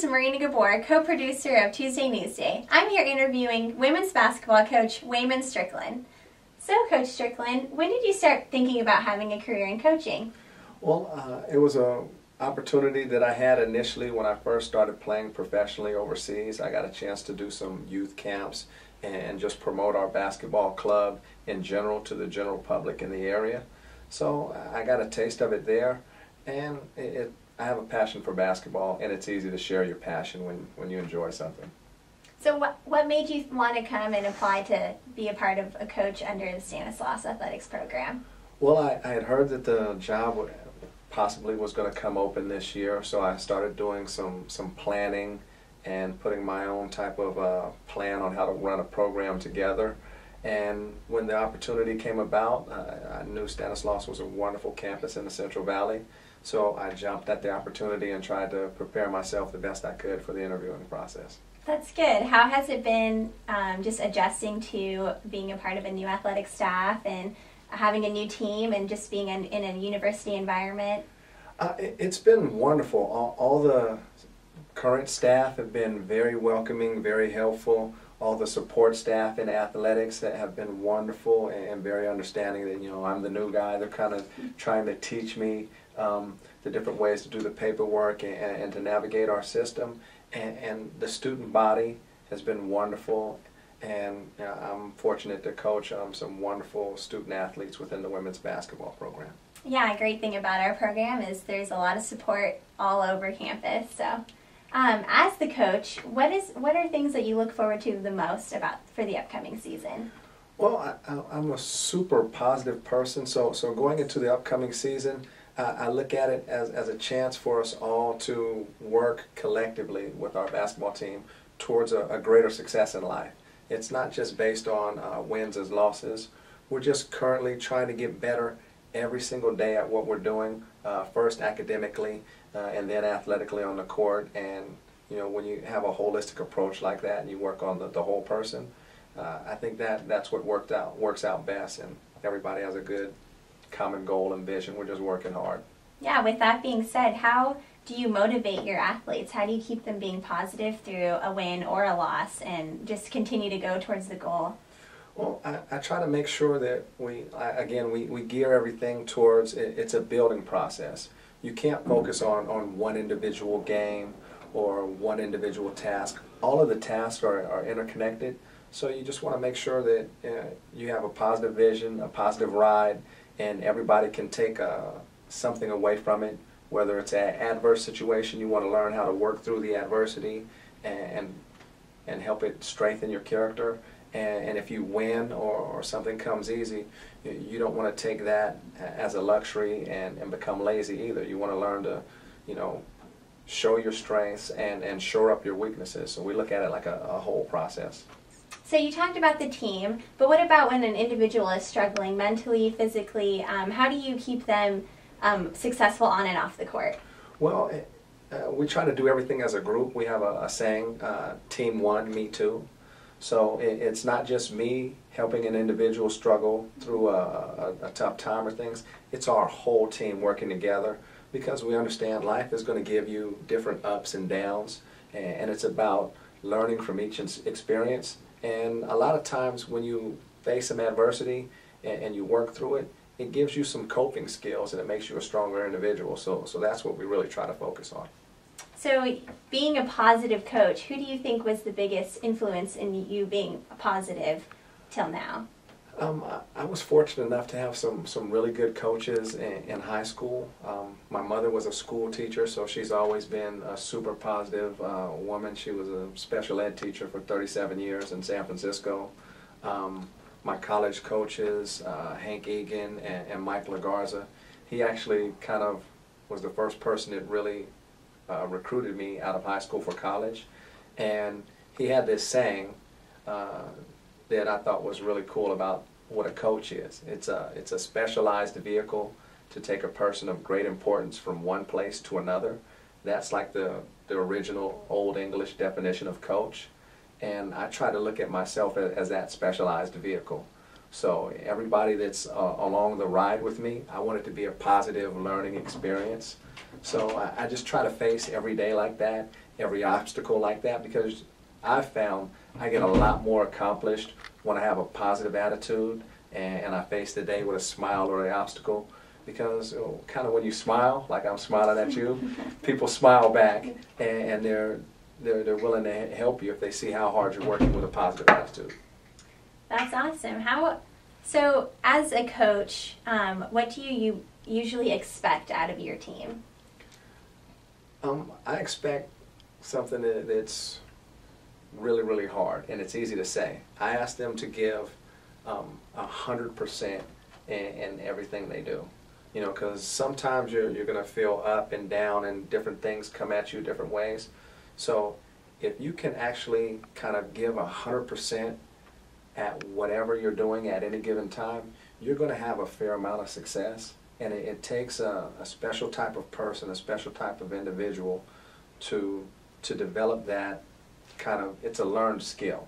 Marina Ghabbour, co-producer of Tuesday Newsday. I'm here interviewing women's basketball coach Wayman Strickland. So, Coach Strickland, when did you start thinking about having a career in coaching? Well, it was an opportunity that I had initially when I first started playing professionally overseas. I got a chance to do some youth camps and just promote our basketball club in general to the general public in the area. So I got a taste of it there, and I have a passion for basketball, and it's easy to share your passion when you enjoy something. So what made you want to come and apply to be a part of a coach under the Stanislaus athletics program? Well, I had heard that the job possibly was going to come open this year, so I started doing some planning and putting my own type of plan on how to run a program together. And when the opportunity came about, I knew Stanislaus was a wonderful campus in the Central Valley, so I jumped at the opportunity and tried to prepare myself the best I could for the interviewing process. That's good. How has it been just adjusting to being a part of a new athletic staff and having a new team and just being in a university environment? It's been wonderful. All the current staff have been very welcoming, very helpful. All the support staff in athletics have been wonderful and very understanding that, you know, I'm the new guy. They're kind of trying to teach me the different ways to do the paperwork and to navigate our system. And the student body has been wonderful, and I'm fortunate to coach some wonderful student athletes within the women's basketball program. Yeah, a great thing about our program is there's a lot of support all over campus. So, as the coach, what are things that you look forward to the most for the upcoming season? Well, I'm a super positive person, so going into the upcoming season, I look at it as a chance for us all to work collectively with our basketball team towards a greater success in life. It's not just based on wins and losses. We're just currently trying to get better every single day at what we're doing, first academically and then athletically on the court. And you know, when you have a holistic approach like that and you work on the whole person, I think that's what works out best, and everybody has a good common goal and vision. We're just working hard. Yeah, with that being said, how do you motivate your athletes? How do you keep them being positive through a win or a loss and just continue to go towards the goal? Well, I try to make sure that we gear everything towards it's a building process. You can't focus on one individual game or one individual task. All of the tasks are interconnected, so you just want to make sure that you have a positive vision, a positive ride, and everybody can take something away from it, whether it's an adverse situation, you want to learn how to work through the adversity and help it strengthen your character. And if you win or something comes easy, you don't want to take that as a luxury and become lazy either. You want to learn to, you know, show your strengths and shore up your weaknesses. So we look at it like a whole process. So you talked about the team, but what about when an individual is struggling mentally, physically? How do you keep them successful on and off the court? Well, we try to do everything as a group. We have a saying, team one, me too. So it's not just me helping an individual struggle through a tough time or things. It's our whole team working together, because we understand life is going to give you different ups and downs, and it's about learning from each experience. And a lot of times when you face some adversity and you work through it, it gives you some coping skills and it makes you a stronger individual. So that's what we really try to focus on. So being a positive coach, who do you think was the biggest influence in you being positive till now? I was fortunate enough to have some really good coaches in high school. My mother was a school teacher, so she's always been a super positive woman. She was a special ed teacher for 37 years in San Francisco. My college coaches, Hank Egan and Mike LaGarza, he actually kind of was the first person that really recruited me out of high school for college. And he had this saying that I thought was really cool about what a coach is. It's a specialized vehicle to take a person of great importance from one place to another. That's like the original Old English definition of coach. And I try to look at myself as that specialized vehicle. So everybody that's along the ride with me, I want it to be a positive learning experience. So I just try to face every day like that every obstacle like that, because I've found I get a lot more accomplished when I have a positive attitude and I face the day with a smile or an obstacle. Because kind of when you smile, like I'm smiling at you, people smile back, and they're willing to help you if they see how hard you're working with a positive attitude. That's awesome. So as a coach, what do you usually expect out of your team? I expect something that's really, really hard, and it's easy to say. I ask them to give 100% in everything they do. You know, because sometimes you're going to feel up and down and different things come at you different ways. So if you can actually kind of give 100% at whatever you're doing at any given time, you're going to have a fair amount of success. And it takes a special type of person, a special type of individual to develop that kind of, it's a learned skill.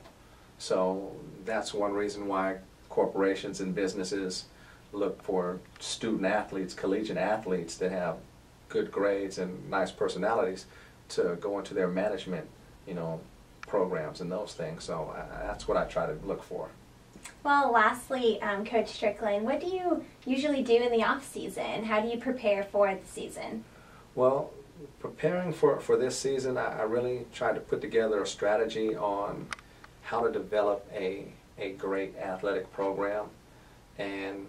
So that's one reason why corporations and businesses look for student athletes, collegiate athletes that have good grades and nice personalities to go into their management, programs and those things. So that's what I try to look for. Well, lastly, Coach Strickland, what do you usually do in the off season? How do you prepare for the season? Well, preparing for this season, I really tried to put together a strategy on how to develop a great athletic program, and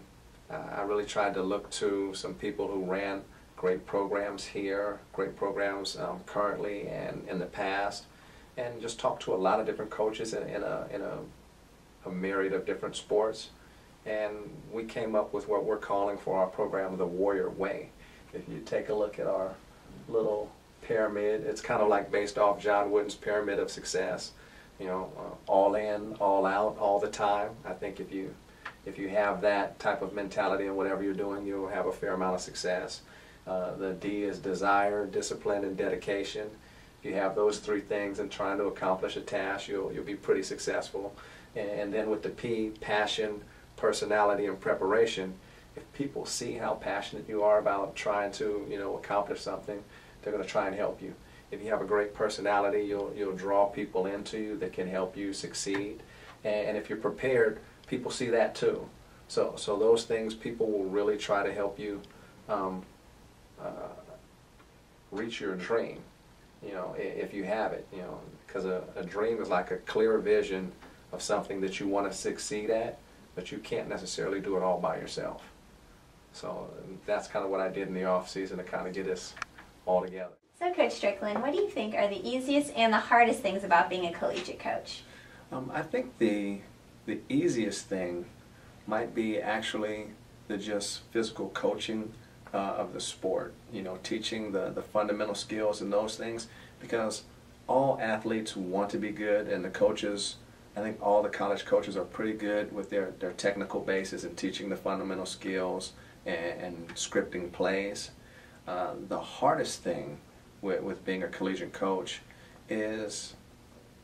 I really tried to look to some people who ran great programs here, great programs currently and in the past, and just talk to a lot of different coaches in a myriad of different sports. And we came up with what we're calling for our program the Warrior Way. If you take a look at our little pyramid, it's kind of like based off John Wooden's pyramid of success. All in, all out, all the time. I think if you have that type of mentality in whatever you're doing, you'll have a fair amount of success. The D is desire, discipline, and dedication. If you have those three things in trying to accomplish a task, you'll be pretty successful. And then with the P, passion, personality, and preparation, if people see how passionate you are about trying to accomplish something, they're going to try and help you. If you have a great personality, you'll draw people into you that can help you succeed. And if you're prepared, people see that too. So those things, people will really try to help you reach your dream, if you have it, because a dream is like a clear vision of something that you want to succeed at, but you can't necessarily do it all by yourself. So that's kind of what I did in the off season to kind of get us all together. So Coach Strickland, what do you think are the easiest and the hardest things about being a collegiate coach? I think the easiest thing might be actually the just physical coaching of the sport, teaching the fundamental skills and those things, because all athletes want to be good, and the coaches, I think all the college coaches are pretty good with their technical basis and teaching the fundamental skills and scripting plays. The hardest thing with being a collegiate coach is,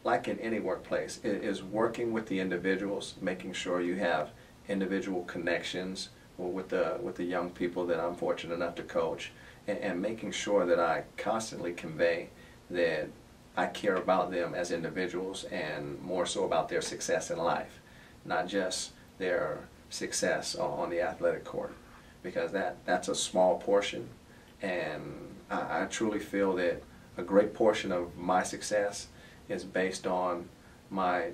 like in any workplace, is working with the individuals, making sure you have individual connections with the young people that I'm fortunate enough to coach, and making sure that I constantly convey that I care about them as individuals and more so about their success in life, not just their success on the athletic court, because that's a small portion, and I truly feel that a great portion of my success is based on my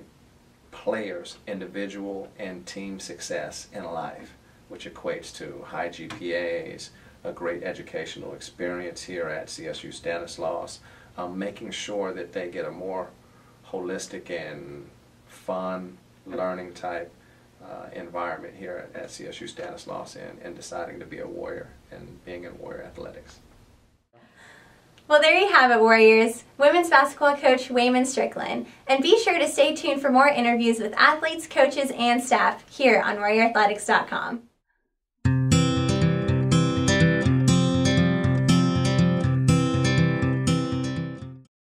players' individual and team success in life, which equates to high GPAs, a great educational experience here at CSU Stanislaus, making sure that they get a more holistic and fun learning type environment here at CSU Stanislaus, and deciding to be a Warrior and being in Warrior athletics. Well, there you have it, Warriors. Women's basketball coach Wayman Strickland. And be sure to stay tuned for more interviews with athletes, coaches, and staff here on WarriorAthletics.com.